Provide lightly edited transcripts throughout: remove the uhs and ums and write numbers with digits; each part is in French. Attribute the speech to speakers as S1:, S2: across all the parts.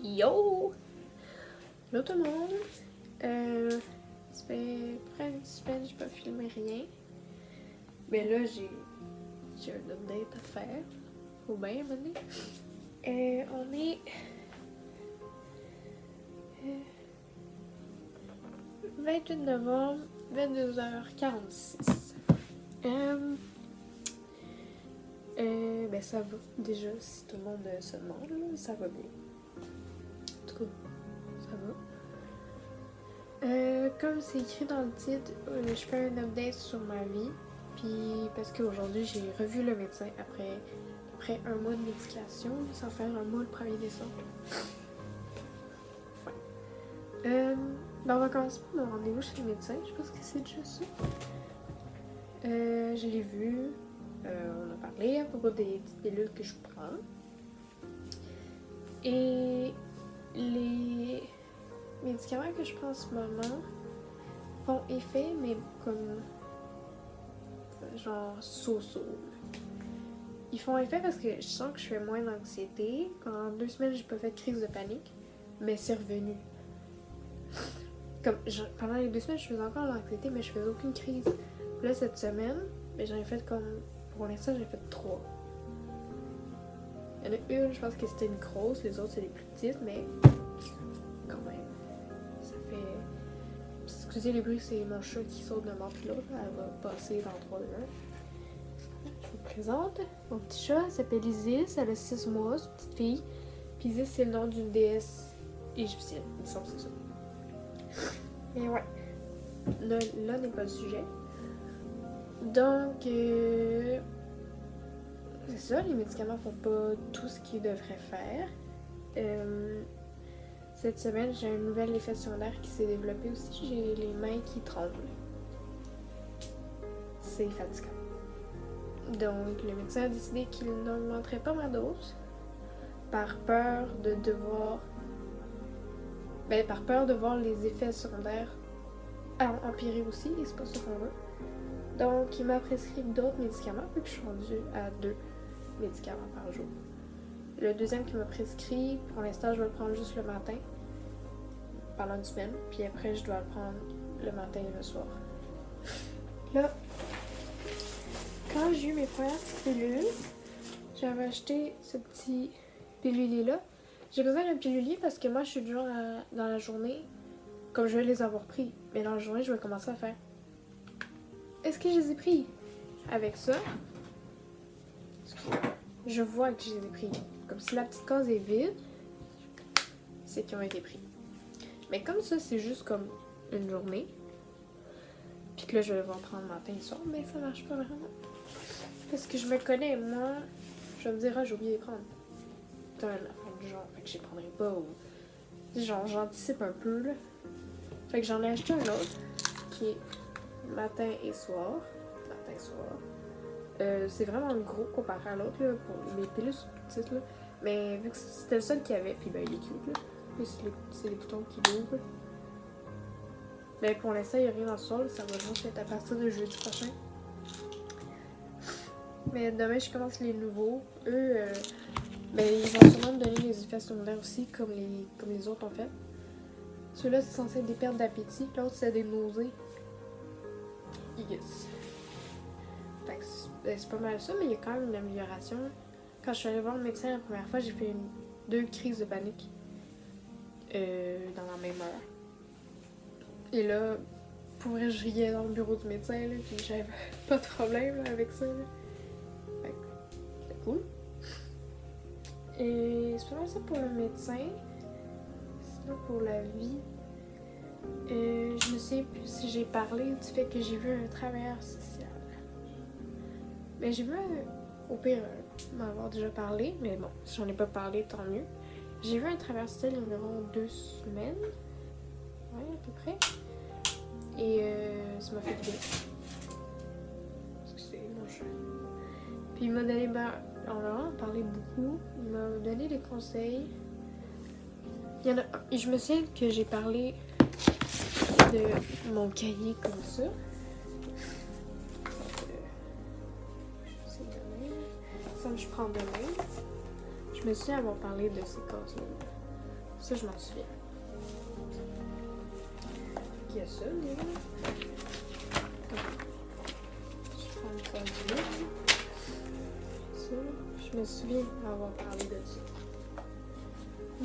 S1: Yo! Hello tout le monde! Ça fait près d'une semaine que j'ai pas filmé rien. Mais là, j'ai un update à faire. Faut bien mener. On est... 28 novembre, 22h46. Ben ça va. Déjà, si tout le monde se demande, là, ça va bien. En tout cas, ça va. Comme c'est écrit dans le titre, je fais un update sur ma vie. Puis parce qu'aujourd'hui, j'ai revu le médecin après un mois de médication, sans faire un mois le 1er décembre. Ouais. Ben on va commencer par mon rendez-vous chez le médecin. Je pense que c'est déjà ça. Je l'ai vu. On a parlé à propos des petites pilules que je prends. Et les médicaments que je prends en ce moment font effet, mais comme genre so-so. Ils font effet parce que je sens que je fais moins d'anxiété. Pendant 2 semaines, j'ai pas fait de crise de panique, mais c'est revenu. Pendant les 2 semaines, je faisais encore l'anxiété, mais je faisais aucune crise. Puis là, cette semaine, j'en ai fait comme... Pour l'instant, j'ai fait 3. Il y en a une, je pense que c'était une grosse, les autres, c'est des plus petites, mais quand même, ça fait... Excusez les bruits, c'est mon chat qui saute d'un bord puis l'autre. Elle va passer dans 3 2 1. Je vous présente. Mon petit chat s'appelle Isis, elle a 6 mois, c'est une petite fille. Puis Isis, c'est le nom d'une déesse égyptienne, il me semble que c'est ça. Mais ouais, là n'est pas le sujet. Donc, c'est ça, les médicaments font pas tout ce qu'ils devraient faire. Cette semaine, j'ai un nouvel effet secondaire qui s'est développé aussi. J'ai les mains qui tremblent. C'est fatigant. Donc, le médecin a décidé qu'il n'augmenterait pas ma dose par peur de voir les effets secondaires empirer aussi, et c'est pas ce qu'on veut. Donc, il m'a prescrit d'autres médicaments, vu que je suis rendue à 2 médicaments par jour. Le deuxième qu'il m'a prescrit, pour l'instant, je vais le prendre juste le matin, pendant une semaine, puis après, je dois le prendre le matin et le soir. Là, quand j'ai eu mes premières pilules, j'avais acheté ce petit pilulier-là. J'ai besoin d'un pilulier parce que moi, je suis du genre dans la journée, comme je vais les avoir pris, mais dans la journée, je vais commencer à faire. Est-ce que je les ai pris? Avec ça, je vois que je les ai pris. Comme si la petite case est vide, c'est qu'ils ont été pris. Mais comme ça, c'est juste comme une journée, puis que là, je vais devoir prendre matin et soir, mais ça marche pas vraiment. Parce que je me connais, moi, je vais me dire, ah, j'ai oublié de les prendre. T'as une affaire du genre, fait que je les prendrai pas, ou... Genre, j'anticipe un peu, là. Fait que j'en ai acheté un autre, qui est matin et soir. C'est vraiment gros comparé à l'autre, là. Pour les pilules sont petites, là. Mais vu que c'était le seul qu'il y avait, puis ben il est cute, là. Puis c'est les boutons qui l'ouvrent. Mais pour l'instant, il n'y a rien dans le sol. Ça va juste être à partir de jeudi prochain. Mais demain, je commence les nouveaux. Eux, ils vont sûrement me donner les effets secondaires aussi, comme les autres ont fait. Ceux-là, c'est censé être des pertes d'appétit. L'autre, c'est des nausées. Yes. Fait que c'est pas mal ça, mais il y a quand même une amélioration. Quand je suis allée voir le médecin la première fois, j'ai fait 2 crises de panique dans la même heure. Et là, pour vrai, je riais dans le bureau du médecin, là, puis j'avais pas de problème là, avec ça. Là. Fait que c'est cool. Et c'est pas mal ça pour le médecin. Sinon, pour la vie, je ne sais plus si j'ai parlé du fait que j'ai vu un travailleur social. Mais j'ai vu, au pire, m'avoir déjà parlé, mais bon, si j'en ai pas parlé, tant mieux. J'ai vu un travailleur social il y a environ 2 semaines. Ouais, à peu près. Et ça m'a fait du bien. Parce que c'est mon chat. Puis il m'a donné, on a vraiment parlé beaucoup. Il m'a donné des conseils. Il y en a un. Et je me souviens que j'ai parlé de mon cahier comme ça. C'est demain. Ça, je prends demain. Je me souviens avoir parlé de ces cases-là. Ça, je m'en souviens. Il y a ça, là. Je prends le code du livre. Ça, je me souviens avoir parlé de ça.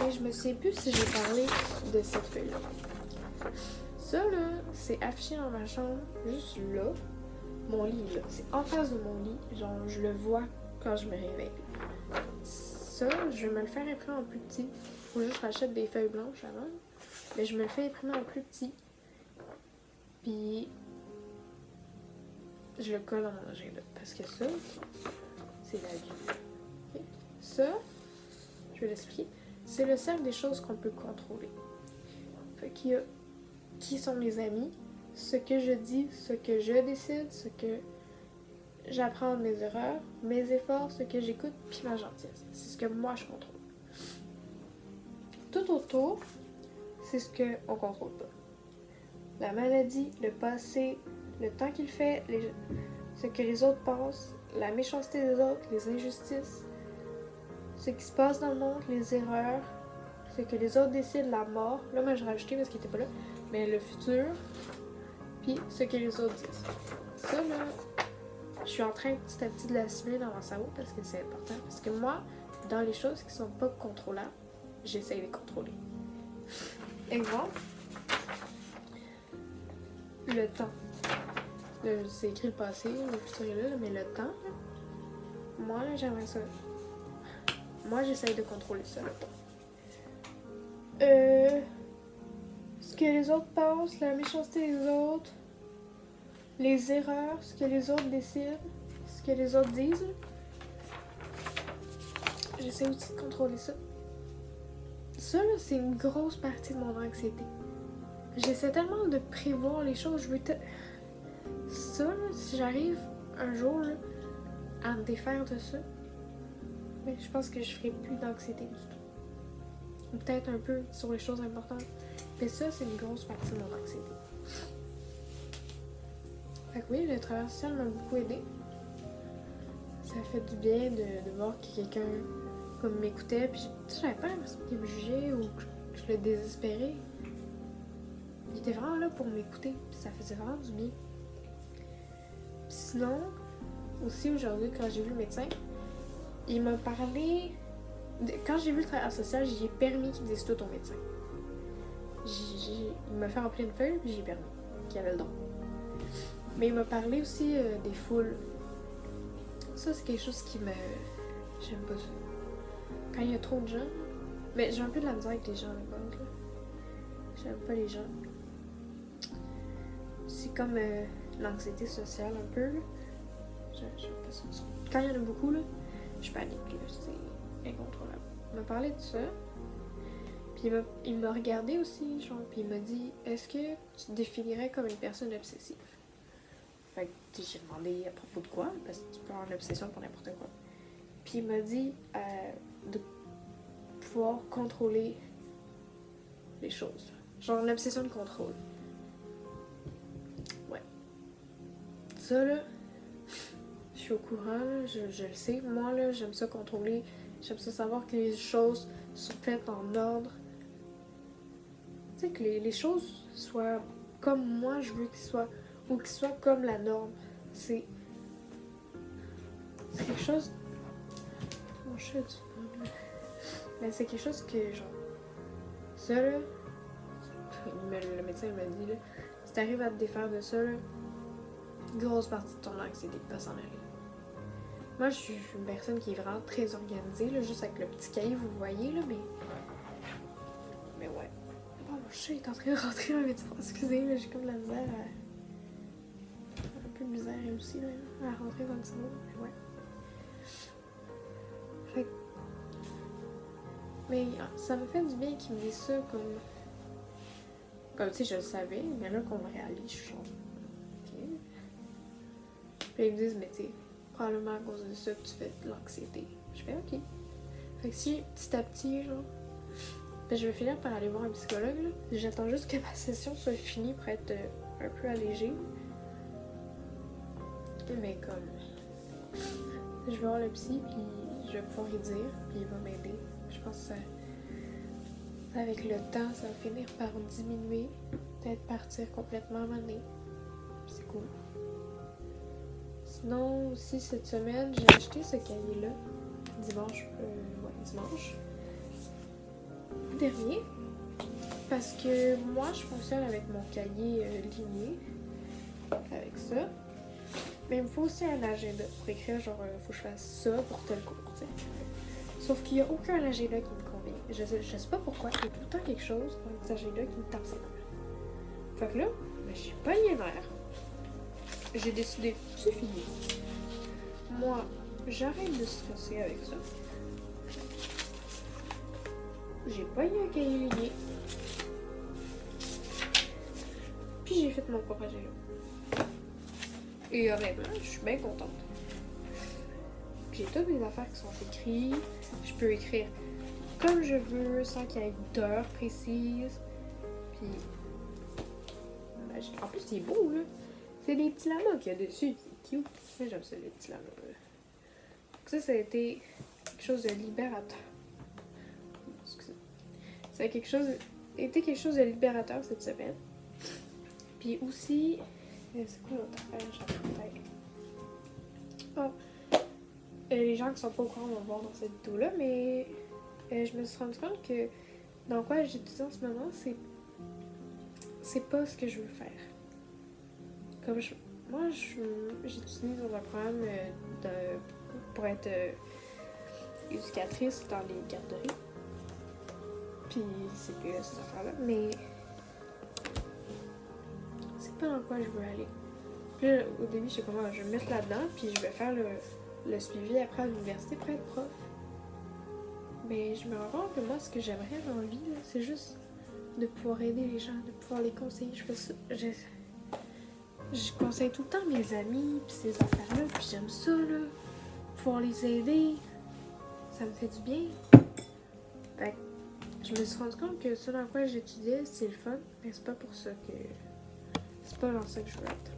S1: Mais je me souviens plus si j'ai parlé de cette feuille-là. Ça, là, c'est affiché dans ma chambre, juste là. Mon lit, là. C'est en face de mon lit. Genre, je le vois quand je me réveille. Ça, je vais me le faire imprimer en plus petit. Faut juste que je rachète des feuilles blanches avant. Mais je me le fais imprimer en plus petit. Puis, je le colle dans mon agenda. Parce que ça, c'est la vie. Okay. Ça, je vais l'expliquer. C'est le cercle des choses qu'on peut contrôler. Fait qu'il y a qui sont mes amis, ce que je dis, ce que je décide, ce que j'apprends de mes erreurs, mes efforts, ce que j'écoute, puis ma gentillesse. C'est ce que moi je contrôle. Tout autour, c'est ce qu'on contrôle pas. La maladie, le passé, le temps qu'il fait, ce que les autres pensent, la méchanceté des autres, les injustices, ce qui se passe dans le monde, les erreurs, ce que les autres décident, la mort. Là, moi, je rajoutais parce qu'il était pas là. Mais le futur, puis ce que les autres disent. Ça, là, je suis en train petit à petit de l'assimiler dans mon cerveau parce que c'est important. Parce que moi, dans les choses qui sont pas contrôlables, j'essaie de les contrôler. Exemple, le temps. Là, c'est écrit le passé, le futur est là, mais le temps, là, moi, là, j'aimerais ça. Moi, j'essaie de contrôler ça, le temps. Ce que les autres pensent, la méchanceté des autres, les erreurs, ce que les autres décident, ce que les autres disent. J'essaie aussi de contrôler ça. Ça, là, c'est une grosse partie de mon anxiété. J'essaie tellement de prévoir les choses. Ça, là, si j'arrive un jour là, à me défaire de ça, mais je pense que je ferai plus d'anxiété du tout. Ou peut-être un peu sur les choses importantes. Mais ça, c'est une grosse partie de mon anxiété. Fait que oui, le travail social m'a beaucoup aidé. Ça fait du bien de voir que quelqu'un comme m'écoutait. Puis j'avais pas l'impression qu'il me jugeait ou que je le désespérais. Il était vraiment là pour m'écouter. Puis ça faisait vraiment du bien. Puis sinon, aussi aujourd'hui, quand j'ai vu le médecin, il m'a parlé... Quand j'ai vu le travail social, j'ai permis qu'il dise tout au médecin. Il m'a fait remplir une feuille, puis j'ai permis qu'il avait le don. Mais il m'a parlé aussi des foules. Ça, c'est quelque chose qui me... J'aime pas ça. Quand il y a trop de gens... Mais j'ai un peu de la misère avec les gens à la banque, là. J'aime pas les gens. C'est comme l'anxiété sociale, un peu, là. J'aime pas ça. Quand il y en a beaucoup, là, je panique, là. C'est incontrôlable. Il m'a parlé de ça. Puis il m'a regardé aussi, genre, puis il m'a dit « Est-ce que tu te définirais comme une personne obsessive? » Fait que j'ai demandé à propos de quoi, parce que tu peux avoir une obsession pour n'importe quoi. Puis il m'a dit de pouvoir contrôler les choses. Genre une obsession de contrôle. Ouais. Ça, là, je suis au courant, là, je le sais. Moi, là, j'aime ça contrôler. J'aime ça savoir que les choses sont faites en ordre. Tu sais, que les choses soient comme moi je veux qu'ils soient, ou qu'ils soient comme la norme. C'est quelque chose... Mon chat du fun, là. Mais c'est quelque chose que, genre... Ça, là... Le médecin m'a dit, là, si t'arrives à te défaire de ça, là, grosse partie de ton anxiété va s'en aller. Moi, je suis une personne qui est vraiment très organisée, là, juste avec le petit cahier, vous voyez, là, mais ouais. Bon, mon chat est en train de rentrer dans le médecin. Excusez, là, j'ai comme de la misère à... Un peu de misère aussi, là, à rentrer dans le salon, mais ouais. Fait que... Mais ça me fait du bien qu'ils me disent ça comme tu sais, je le savais, mais là qu'on me réalise, je suis genre... Ok. Puis ils me disent, mais tu sais, probablement à cause de ça que tu fais de l'anxiété. Je fais ok. Fait que si petit à petit, genre, ben, je vais finir par aller voir un psychologue, là. J'attends juste que ma session soit finie pour être un peu allégée. Mais comme... Je vais voir le psy, puis je vais pouvoir y dire, puis il va m'aider. Je pense que ça avec le temps, ça va finir par diminuer, peut-être partir complètement à un moment donné. C'est cool. Sinon, aussi cette semaine, j'ai acheté ce cahier-là, dimanche dernier, parce que moi, je fonctionne avec mon cahier ligné, avec ça. Mais il me faut aussi un agenda pour écrire, genre, faut que je fasse ça pour tel cours, tu sais. Sauf qu'il n'y a aucun agenda qui me convient. Je sais pas pourquoi, il y a tout le temps quelque chose dans les agendas qui me tape ses nerfs. Fait que là, j'ai pas les nerfs. J'ai décidé, c'est fini. Moi, j'arrête de stresser avec ça. J'ai pas eu un cahier lié. Puis j'ai fait mon propre agenda. Et honnêtement, je suis bien contente. J'ai toutes mes affaires qui sont écrites. Je peux écrire comme je veux, sans qu'il y ait d'heures précises. Puis, en plus, c'est beau, là. C'est des petits lamas qu'il y a dessus. C'est cute. Moi, j'aime ça, les petits lamas. Donc ça a été quelque chose de libérateur. Excusez. Ça a été quelque chose de libérateur cette semaine. Puis aussi, c'est quoi l'autre affaire? Oh, les gens qui sont pas au courant vont voir dans cette vidéo-là, mais je me suis rendu compte que dans quoi j'étudie en ce moment, c'est pas ce que je veux faire. Comme moi, j'étudie dans un programme pour être éducatrice dans les garderies. Puis c'est que cette affaire-là, mais c'est pas dans quoi je veux aller. Puis là, au début, je sais comment je vais me mettre là-dedans, puis je vais faire le suivi après à l'université pour être prof. Mais je me rends compte que moi, ce que j'aimerais dans la vie, là, c'est juste de pouvoir aider les gens, de pouvoir les conseiller. Je fais ça. Je conseille tout le temps mes amis, puis ces affaires-là, puis j'aime ça, là. Pouvoir les aider, ça me fait du bien. Fait que je me suis rendu compte que ce dans quoi j'étudiais, c'est le fun, mais c'est pas pour ça que... C'est pas dans ça que je veux être.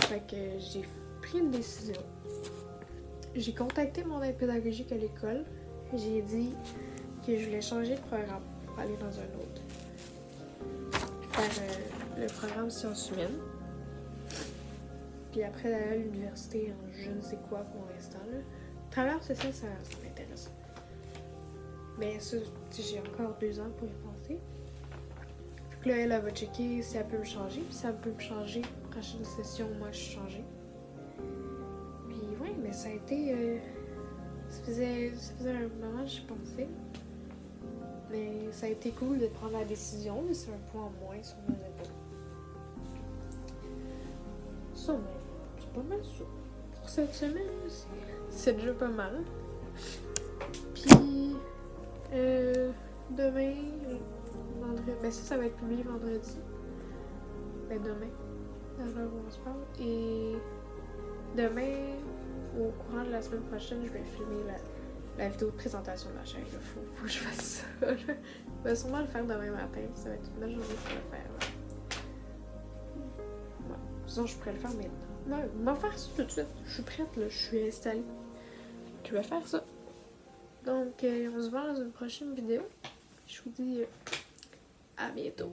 S1: Fait que j'ai pris une décision. J'ai contacté mon aide pédagogique à l'école. J'ai dit que je voulais changer de programme pour aller dans un autre. Faire le programme sciences humaines. Puis après d'aller à l'université en je ne sais quoi pour l'instant. Travailleur social, ça m'intéresse. Mais ça, j'ai encore 2 ans pour y penser. Puis là, elle va checker si elle peut me changer. Puis si elle peut me changer, prochaine session, moi, je suis changée. Puis ouais, mais ça a été... ça faisait un moment que j'y pensais. Mais ça a été cool de prendre la décision, mais c'est un point en moins sur mes épaules. Ça, mais c'est pas mal ça. Pour cette semaine, c'est déjà pas mal. Puis, demain, vendredi, ben ça va être publié vendredi. Ben demain, à l'heure où on se parle. Et demain, au courant de la semaine prochaine, je vais filmer la vidéo de présentation de la chaîne. Faut que je fasse ça. Là. Je vais sûrement le faire demain matin. Ça va être une bonne journée pour le faire. Là. Ouais. Sinon, je pourrais le faire maintenant. Non, je vais faire ça tout de suite. Je suis prête, là. Je suis installée. Je vais faire ça. Donc, on se voit dans une prochaine vidéo. Je vous dis à bientôt.